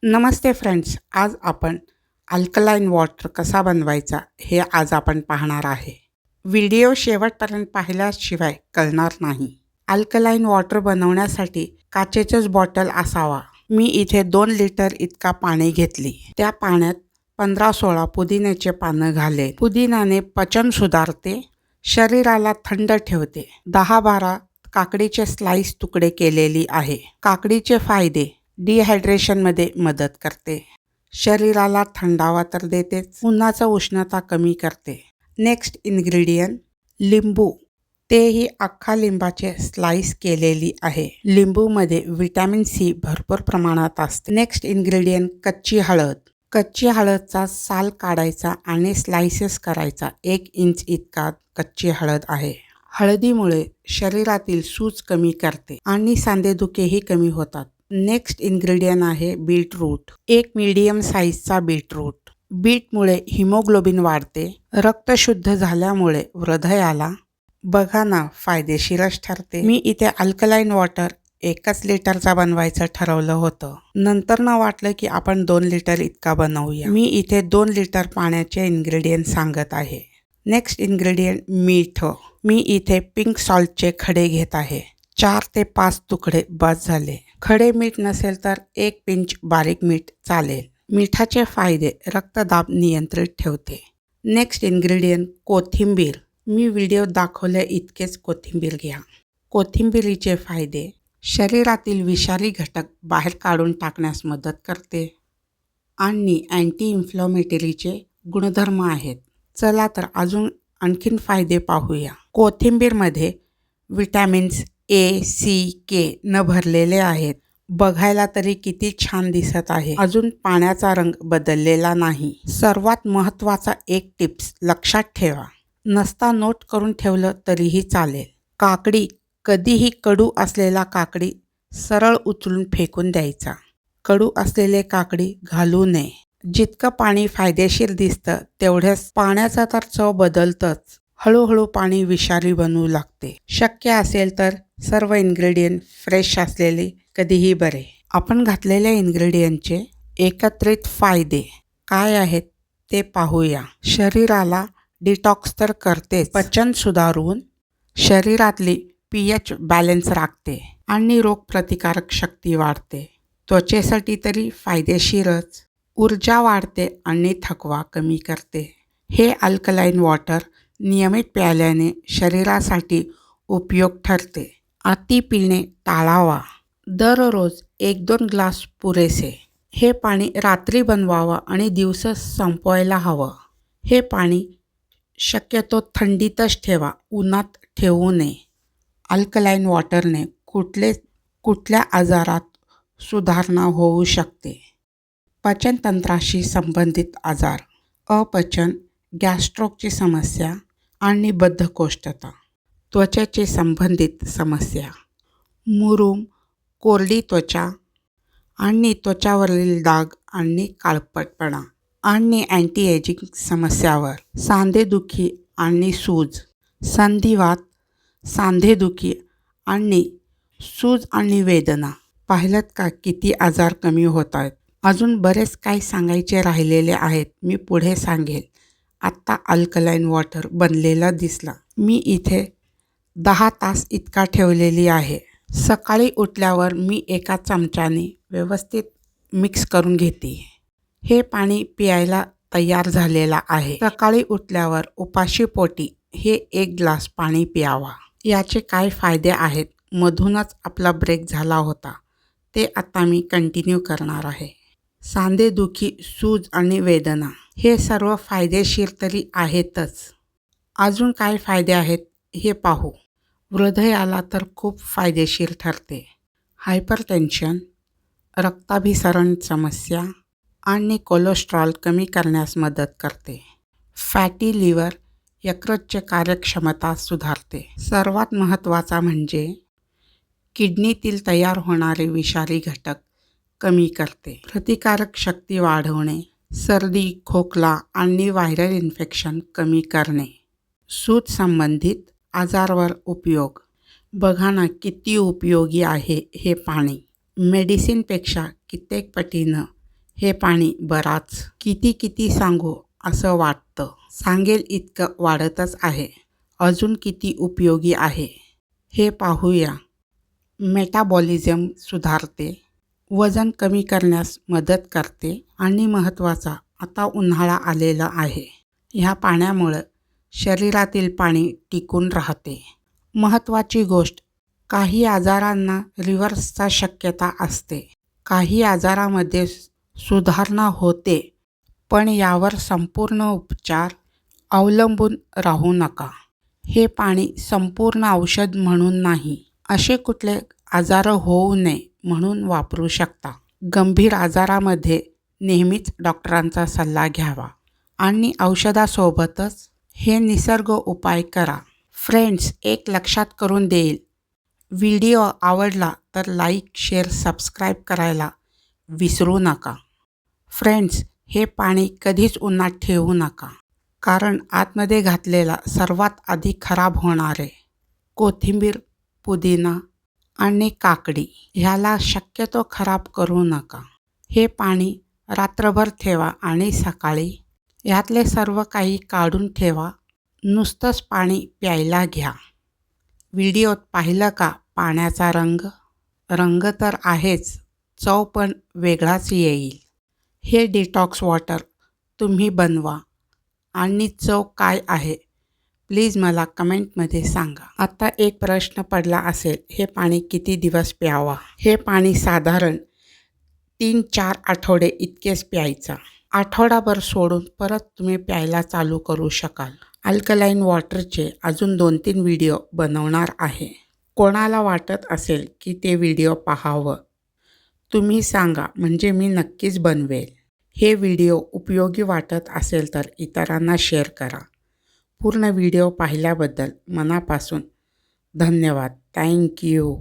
नमस्ते friends, आज आपण alkaline water कसा बनवायचा हे आज आपण पाहणार आहे. व्हिडिओ शेवटपर्यंत पाहिल्याशिवाय कळणार नाही. अल्कलाइन वॉटर बनवण्यासाठी काचेचंच बॉटल असावा. मी इथे 2 लिटर इतका पाणी घेतली. त्या पाण्यात 15-16 पुदिन्याचे पानं घाले. पुदिन्याने पचन सुधारते, शरीराला थंड ठेवते. 10-12 काकडीचे स्लाइस तुकडे केलेली आहे. काकडीचे फायदे: डिहायड्रेशनमध्ये मदत करते, शरीराला थंडावा तर देतेच, उन्हाचं उष्णता कमी करते. नेक्स्ट इन्ग्रेडियंट: लिंबू. तेही अख्खा लिंबाचे स्लाइस केलेली आहे. लिंबूमध्ये व्हिटॅमिन सी भरपूर प्रमाणात असते. नेक्स्ट इन्ग्रेडियंट: कच्ची हळद. कच्ची हळदचा साल काढायचा आणि स्लाइसेस करायचा. 1 इंच इतका कच्ची हळद आहे. हळदीमुळे शरीरातील सूज कमी करते आणि सांधेदुखीही कमी होतात. नेक्स्ट इन्ग्रेडियंट आहे बीटरूट. 1 मीडियम साईजचा बीटरूट. बीटमुळे हिमोग्लोबिन वाढते. रक्त शुद्ध झाल्यामुळे हृदयाला बघा ना फायदेशीरच ठरते. मी इथे अल्कलाइन वॉटर 1 लिटरचा बनवायचं ठरवलं होतं. नंतर वाटलं की आपण 2 लिटर इतका बनवूया. मी इथे 2 लिटर पाण्याचे इन्ग्रेडियंट सांगत आहे. नेक्स्ट इन्ग्रेडियंट: मीठ. मी इथे पिंक सॉल्टचे खडे घेत आहे. 4 ते 5 तुकडे बस झाले. खडे मीठ नसेल तर 1 पिंच बारीक मीठ चालेल. मिठाचे फायदे: रक्तदाब नियंत्रित ठेवते. नेक्स्ट इन्ग्रेडियंट: कोथिंबीर. मी व्हिडिओ दाखवल्या इतकेच कोथिंबीर घ्या. कोथिंबीरीचे फायदे: शरीरातील विषारी घटक बाहेर काढून टाकण्यास मदत करते आणि अँटी इन्फ्लॅमेटरीचे गुणधर्म आहेत. चला तर आणखीन फायदे पाहूया. कोथिंबीरमध्ये विटॅमिन्स ए, सी, के न भरलेले आहेत. बघायला तरी किती छान दिसत आहे. अजून पाण्याचा रंग बदललेला नाही. सर्वात महत्त्वाचा एक टिप्स लक्षात ठेवा. नसता नोट करून ठेवलं तरीही चालेल. काकडी. कधीही कडू असलेला काकडी सरळ उचलून फेकून द्यायचा. कडू असलेले काकडी घालू नये. जितकं पाणी फायदेशीर दिसतं तेवढ्याच पाण्याचा तर चव बदलतच. हळूहळू पाणी विषारी बनवू लागते. शक्य असेल तर सर्व इन्ग्रेडियंट फ्रेश असलेले कधीही बरे. आपण घातलेल्या इन्ग्रेडियंटचे एकत्रित फायदे काय आहेत ते पाहूया. शरीराला डिटॉक्स तर करतेच, पचन सुधारून शरीरातली pH बॅलन्स राखते आणि रोगप्रतिकारक शक्ती वाढते. त्वचेसाठी तरी फायदेशीरच. ऊर्जा वाढते आणि थकवा कमी करते. हे अल्कलाइन वॉटर नियमित प्यायल्याने शरीरासाठी उपयोग ठरते. अति पिणे टाळावा. दररोज 1-2 ग्लास पुरेसे. हे पाणी रात्री बनवावं आणि दिवसा संपवायला हवं. हे पाणी शक्यतो थंडीतच ठेवा, उन्हात ठेवू नये. अल्कलाइन वॉटरने कुठल्या आजारात सुधारणा होऊ शकते. पचनतंत्राशी संबंधित आजार, अपचन, गॅस्ट्रोची समस्या आणि बद्धकोष्ठता. त्वचेचे संबंधित समस्या, मुरूम, कोरडी त्वचा आणि त्वचावरील डाग आणि काळपटपणा आणि अँटी एजिंग समस्यावर. सांधेदुखी आणि सूज, संधिवात, सांधेदुखी आणि सूज आणि वेदना. पाहिलं का किती आजार कमी होत आहेत. अजून बरेच काही सांगायचे राहिलेले आहेत. मी पुढे सांगेल. आत्ता अल्कलाइन वॉटर बनलेला दिसला. मी इथे 10 तास इतका ठेवलेली आहे. सकाळी उठल्यावर मी 1 चमच्याने व्यवस्थित मिक्स करून घेते. हे पाणी प्यायला तयार झालेला आहे. सकाळी उठल्यावर उपाशी पोटी हे 1 ग्लास पाणी प्यावा. याचे काय फायदे आहेत? मधूनच आपला ब्रेक झाला होता ते आता मी कंटिन्यू करणार आहे. सांधेदुखी, सूज आणि वेदना हे सर्व फायदेशीर तरी आहेतच. अजून काय फायदे आहेत हे पाहू. हृदयाला तर खूप फायदेशीर ठरते. हायपरटेन्शन, रक्ताभिसरण समस्या आणि कोलेस्ट्रॉल कमी करण्यास मदत करते. फॅटी लिव्हर, यकृतची कार्यक्षमता सुधारते. सर्वात महत्त्वाचा म्हणजे किडनीतील तयार होणारे विषारी घटक कमी करते. प्रतिकारक शक्ती वाढवणे, सर्दी, खोकला आणि व्हायरल इन्फेक्शन कमी करणे. सूज संबंधित आजारावर उपयोग. बघा ना किती उपयोगी आहे हे पाणी. मेडिसिनपेक्षा कित्येक पटीनं हे पाणी बराच किती सांगू असं वाटतं. सांगेल इतकं वाढतच आहे. अजून किती उपयोगी आहे हे पाहूया. मेटाबॉलिझम सुधारते, वजन कमी करण्यास मदत करते आणि महत्त्वाचा आता उन्हाळा आलेला आहे. ह्या पाण्यामुळं शरीरातील पाणी टिकून राहते. महत्त्वाची गोष्ट, काही आजारांना रिव्हर्सचा शक्यता असते. काही आजारामध्ये सुधारणा होते, पण यावर संपूर्ण उपचार अवलंबून राहू नका. हे पाणी संपूर्ण औषध म्हणून नाही, असे कुठले आजार होऊ नये म्हणून वापरू शकता. गंभीर आजारामध्ये नेहमीच डॉक्टरांचा सल्ला घ्यावा आणि औषधासोबतच हे निसर्ग उपाय करा. फ्रेंड्स, एक लक्षात करून देईल, व्हिडिओ आवडला तर लाईक, शेअर, सबस्क्राईब करायला विसरू नका. फ्रेंड्स, हे पाणी कधीच उन्हात ठेवू नका, कारण आतमध्ये घातलेला सर्वात आधी खराब होणारे कोथिंबीर, पुदिना आणि काकडी ह्याला शक्यतो खराब करू नका. हे पाणी रात्रभर ठेवा आणि सकाळी ह्यातले सर्व काही काढून ठेवा. नुसतंच पाणी प्यायला घ्या. व्हिडिओत पाहिलं का पाण्याचा रंग? रंग तर आहेच, चव पण वेगळाच येईल. हे डिटॉक्स वॉटर तुम्ही बनवा आणि चव काय आहे प्लीज मला कमेंटमध्ये सांगा. आता एक प्रश्न पडला असेल, हे पाणी किती दिवस प्यावा? हे पाणी साधारण 3-4 आठवडे इतकेच प्यायचा. आठवडाभर सोडून परत तुम्ही प्यायला चालू करू शकाल. अल्कलाईन वॉटरचे अजून 2-3 व्हिडिओ बनवणार आहे. कोणाला वाटत असेल की ते व्हिडिओ पाहावं, तुम्ही सांगा, म्हणजे मी नक्कीच बनवेल. हे व्हिडिओ उपयोगी वाटत असेल तर इतरांना शेअर करा. पूर्ण व्हिडिओ पाहिल्याबद्दल मनापासून धन्यवाद. Thank you.